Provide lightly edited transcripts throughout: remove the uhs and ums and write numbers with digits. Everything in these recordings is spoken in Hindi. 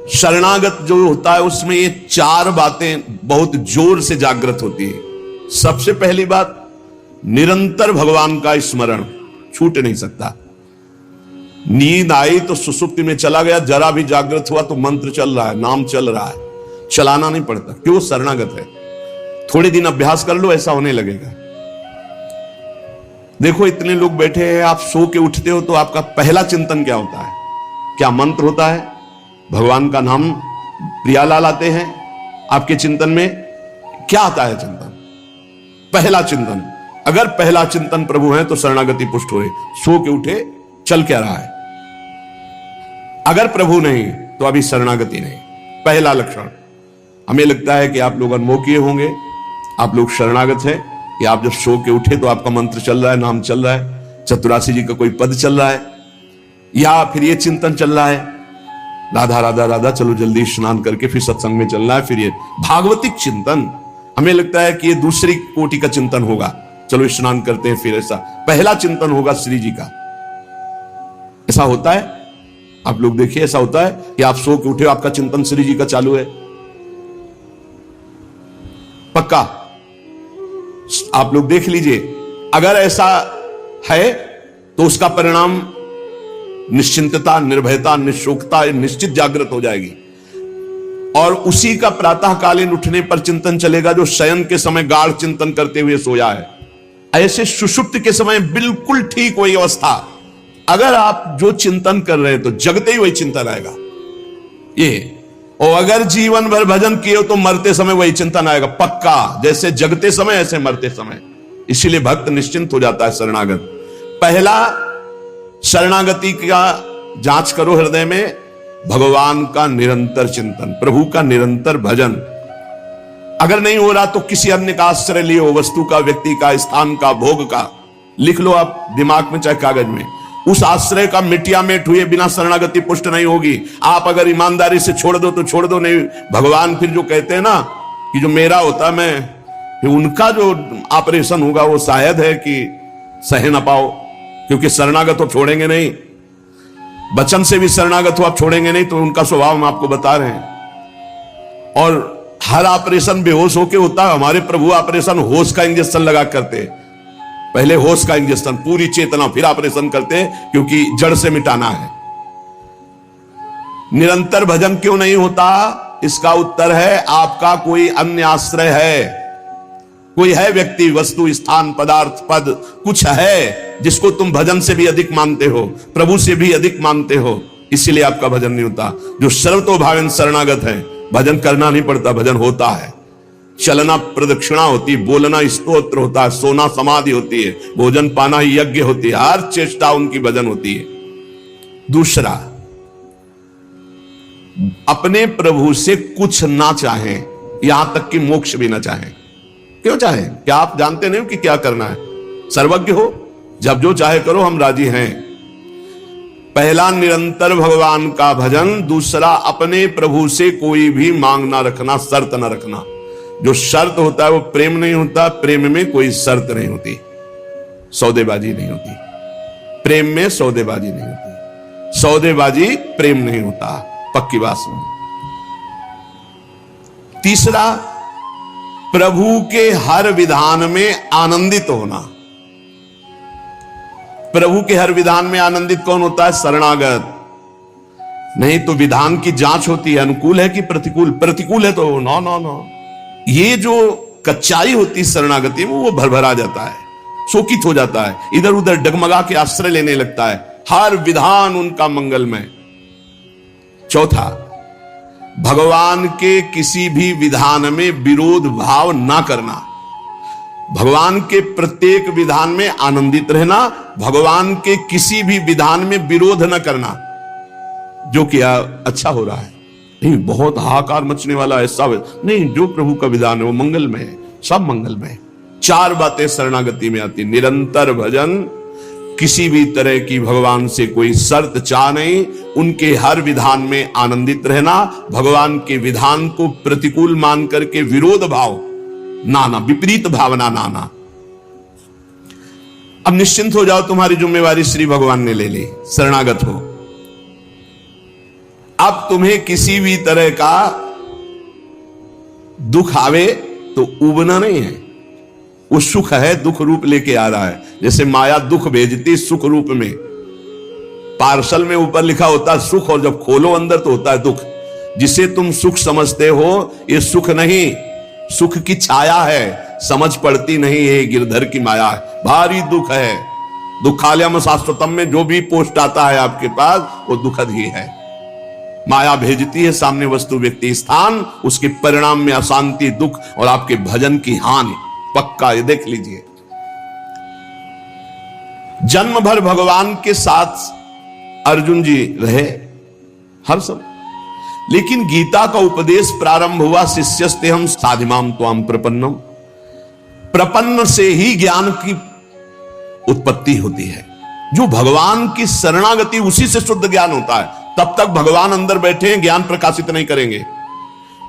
शरणागत जो होता है उसमें ये चार बातें बहुत जोर से जागृत होती है। सबसे पहली बात, निरंतर भगवान का स्मरण छूट नहीं सकता। नींद आई तो सुसुप्ति में चला गया, जरा भी जागृत हुआ तो मंत्र चल रहा है, नाम चल रहा है, चलाना नहीं पड़ता। क्यों? शरणागत है। थोड़े दिन अभ्यास कर लो, ऐसा होने लगेगा। देखो इतने लोग बैठे हैं, आप सो के उठते हो तो आपका पहला चिंतन क्या होता है? क्या मंत्र होता है? भगवान का नाम प्रियालाल आते हैं आपके चिंतन में? क्या आता है चिंतन? पहला चिंतन। अगर पहला चिंतन प्रभु है तो शरणागति पुष्ट हुए। सो के उठे, चल क्या रहा है? अगर प्रभु नहीं तो अभी शरणागति नहीं। पहला लक्षण। हमें लगता है कि आप लोग अनमोखिए होंगे, आप लोग शरणागत है कि आप जब सो के उठे तो आपका मंत्र चल रहा है, नाम चल रहा है, चतुरासी जी का कोई पद चल रहा है, या फिर ये चिंतन चल रहा है, राधा राधा राधा, चलो जल्दी स्नान करके फिर सत्संग में चलना है। फिर ये भागवतिक चिंतन, हमें लगता है कि ये दूसरी कोटि का चिंतन होगा, चलो स्नान करते हैं फिर। ऐसा पहला चिंतन होगा श्री जी का। ऐसा होता है? आप लोग देखिए, ऐसा होता है कि आप सो के उठे, आपका चिंतन श्री जी का चालू है? पक्का? आप लोग देख लीजिए, अगर ऐसा है तो उसका परिणाम निश्चिंतता, निर्भयता, निशोकता निश्चित जागृत हो जाएगी। और उसी का प्रातःकालीन उठने पर चिंतन चलेगा जो शयन के समय गाढ़ चिंतन करते हुए सोया है। ऐसे सुषुप्त के समय बिल्कुल ठीक वही अवस्था। अगर आप जो चिंतन कर रहे हैं तो जगते ही वही चिंतन आएगा ये। और अगर जीवन भर भजन किए हो तो मरते समय वही चिंतन आएगा पक्का। जैसे जगते समय ऐसे मरते समय। इसीलिए भक्त निश्चिंत हो जाता है शरणागत। पहला, शरणागति का जांच करो हृदय में, भगवान का निरंतर चिंतन, प्रभु का निरंतर भजन। अगर नहीं हो रहा तो किसी अन्य का आश्रय लियो, वस्तु का, व्यक्ति का, स्थान का, भोग का। लिख लो आप दिमाग में चाहे कागज में। उस आश्रय का मिटिया मेट हुए बिना शरणागति पुष्ट नहीं होगी। आप अगर ईमानदारी से छोड़ दो तो छोड़ दो, नहीं भगवान फिर जो कहते हैं ना कि जो मेरा होता मैं, फिर उनका जो ऑपरेशन होगा वो शायद है कि सह ना पाओ, क्योंकि शरणागत हो छोड़ेंगे नहीं। वचन से भी शरणागत हो आप छोड़ेंगे नहीं, तो उनका स्वभाव हम आपको बता रहे हैं। और हर ऑपरेशन बेहोश होके होता है। हमारे प्रभु ऑपरेशन होश का इंजेक्शन लगा करते, पहले होश का इंजेक्शन, पूरी चेतना, फिर ऑपरेशन करते हैं, क्योंकि जड़ से मिटाना है। निरंतर भजन क्यों नहीं होता? इसका उत्तर है आपका कोई अन्य आश्रय है। कोई है व्यक्ति, वस्तु, स्थान, पदार्थ, पद, कुछ है जिसको तुम भजन से भी अधिक मानते हो, प्रभु से भी अधिक मानते हो, इसीलिए आपका भजन नहीं होता। जो सर्वतोभावेन शरणागत है, भजन करना नहीं पड़ता, भजन होता है। चलना प्रदक्षिणा होती, बोलना स्तोत्र होता है, सोना समाधि होती है, भोजन पाना यज्ञ होती है, हर चेष्टा उनकी भजन होती है। दूसरा, अपने प्रभु से कुछ ना चाहें, यहां तक कि मोक्ष भी ना चाहें। क्यों चाहें? क्या आप जानते नहीं हो कि क्या करना है? सर्वज्ञ हो, जब जो चाहे करो, हम राजी हैं। पहला, निरंतर भगवान का भजन। दूसरा, अपने प्रभु से कोई भी मांग ना रखना, शर्त ना रखना। जो शर्त होता है वो प्रेम नहीं होता। प्रेम में कोई शर्त नहीं होती, सौदेबाजी नहीं होती। प्रेम में सौदेबाजी नहीं होती, सौदेबाजी प्रेम नहीं होता, पक्की बात सुनो। तीसरा, प्रभु के हर विधान में आनंदित होना। प्रभु के हर विधान में आनंदित कौन होता है? शरणागत। नहीं तो विधान की जांच होती है, अनुकूल है कि प्रतिकूल। प्रतिकूल है तो नो नो नो। ये जो कच्चाई होती है शरणागति में, वो भरभरा जाता है, शोकित हो जाता है, इधर उधर डगमगा के आश्रय लेने लगता है। हर विधान उनका मंगलमय। चौथा, भगवान के किसी भी विधान में विरोध भाव ना करना। भगवान के प्रत्येक विधान में आनंदित रहना, भगवान के किसी भी विधान में विरोध न करना। जो किया अच्छा हो रहा है, नहीं बहुत हाहाकार मचने वाला ऐसा नहीं, जो प्रभु का विधान है वो मंगलमय है, सब मंगलमय। चार बातें शरणागति में आती। निरंतर भजन, किसी भी तरह की भगवान से कोई शर्त चाह नहीं, उनके हर विधान में आनंदित रहना, भगवान के विधान को प्रतिकूल मान करके विरोध भाव नाना, विपरीत भावना नाना। अब निश्चिंत हो जाओ, तुम्हारी जिम्मेवारी श्री भगवान ने ले ली, शरणागत हो। अब तुम्हें किसी भी तरह का दुख आवे तो उबना नहीं है। वो सुख है, दुख रूप लेके आ रहा है। जैसे माया दुख भेजती सुख रूप में, पार्सल में ऊपर लिखा होता है सुख, और जब खोलो अंदर तो होता है दुख। जिसे तुम सुख समझते हो ये सुख नहीं, सुख की छाया है, समझ पड़ती नहीं है, गिरधर की माया है। भारी दुख है। दुखालयम शाश्वतम में जो भी पोस्ट आता है आपके पास वो दुखद ही है। माया भेजती है सामने वस्तु व्यक्ति स्थान, उसके परिणाम में अशांति, दुख और आपके भजन की हानि पक्का। ये देख लीजिए, जन्म भर भगवान के साथ अर्जुन जी रहे हर समय, लेकिन गीता का उपदेश प्रारंभ हुआ शिष्यस्ते हम साधिमाम त्वाम प्रपन्नम। प्रपन्न से ही ज्ञान की उत्पत्ति होती है। जो भगवान की शरणागति, उसी से शुद्ध ज्ञान होता है। तब तक भगवान अंदर बैठे हैं, ज्ञान प्रकाशित नहीं करेंगे।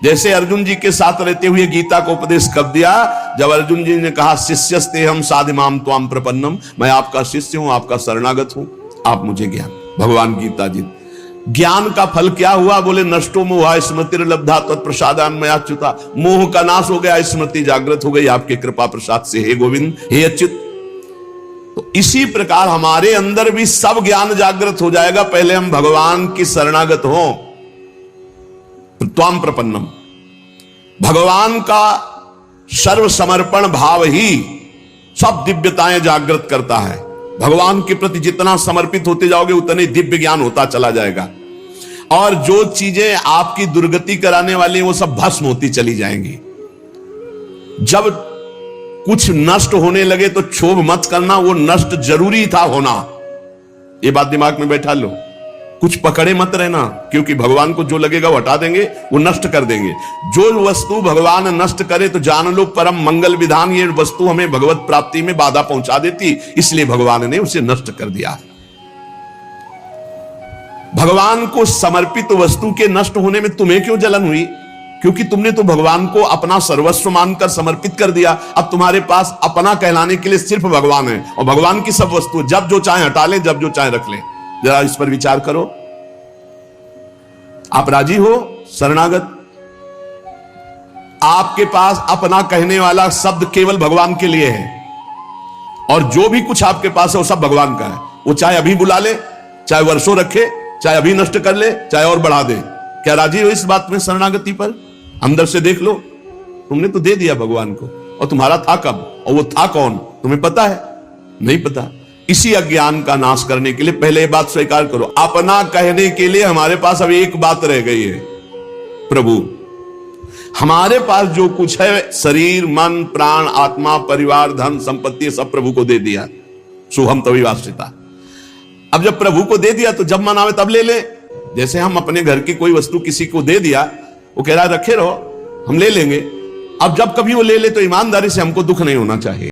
जैसे अर्जुन जी के साथ रहते हुए गीता का उपदेश कब दिया? जब अर्जुन जी ने कहा शिष्यस्ते हम साधिमाम त्वाम प्रपन्नम, मैं आपका शिष्य हूं, आपका शरणागत हूं, आप मुझे ज्ञान। भगवान गीता जी, ज्ञान का फल क्या हुआ? बोले नष्टो मोहा स्मृतिर्लब्धा तत्प्रसादान्मयाच्युता। मोह का नाश हो गया, स्मृति जागृत हो गई आपके कृपा प्रसाद से, हे गोविंद, हे अच्युत। तो इसी प्रकार हमारे अंदर भी सब ज्ञान जागृत हो जाएगा, पहले हम भगवान की शरणागत हो। त्वाम प्रपन्नम, भगवान का सर्व समर्पण भाव ही सब दिव्यताएं जागृत करता है। भगवान के प्रति जितना समर्पित होते जाओगे उतने दिव्य ज्ञान होता चला जाएगा, और जो चीजें आपकी दुर्गति कराने वाली हैं वो सब भस्म होती चली जाएंगी। जब कुछ नष्ट होने लगे तो क्षोभ मत करना, वो नष्ट जरूरी था होना, ये बात दिमाग में बैठा लो। कुछ पकड़े मत रहना, क्योंकि भगवान को जो लगेगा वो हटा देंगे, वो नष्ट कर देंगे। जो वस्तु भगवान नष्ट करे तो जान लो परम मंगल विधान, ये वस्तु हमें भगवत प्राप्ति में बाधा पहुंचा देती, इसलिए भगवान ने उसे नष्ट कर दिया। भगवान को समर्पित वस्तु के नष्ट होने में तुम्हें क्यों जलन हुई? क्योंकि तुमने तो भगवान को अपना सर्वस्व मानकर समर्पित कर दिया। अब तुम्हारे पास अपना कहलाने के लिए सिर्फ भगवान है, और भगवान की सब वस्तु जब जो चाहे हटा ले, जब जो चाहे रख ले। जरा इस पर विचार करो। आप राजी हो शरणागत? आपके पास अपना कहने वाला शब्द केवल भगवान के लिए है, और जो भी कुछ आपके पास है वो सब भगवान का है। वो चाहे अभी बुला ले, चाहे वर्षों रखे, चाहे अभी नष्ट कर ले, चाहे और बढ़ा दे। क्या राजी हो इस बात में शरणागति पर? अंदर से देख लो, तुमने तो दे दिया भगवान को, और तुम्हारा था कब, और वो था कौन, तुम्हें पता है? नहीं पता। इसी अज्ञान का नाश करने के लिए पहले ये बात स्वीकार करो, अपना कहने के लिए हमारे पास अब एक बात रह गई है, प्रभु। हमारे पास जो कुछ है, शरीर, मन, प्राण, आत्मा, परिवार, धन, संपत्ति, सब प्रभु को दे दिया। शुभम तभी वास्तिता। अब जब प्रभु को दे दिया तो जब मन आवे तब ले ले। जैसे हम अपने घर की कोई वस्तु किसी को दे दिया, वो कह रहा है रखे रहो, हम ले लेंगे। अब जब कभी वो ले ले तो ईमानदारी से, हमको दुख नहीं होना चाहिए।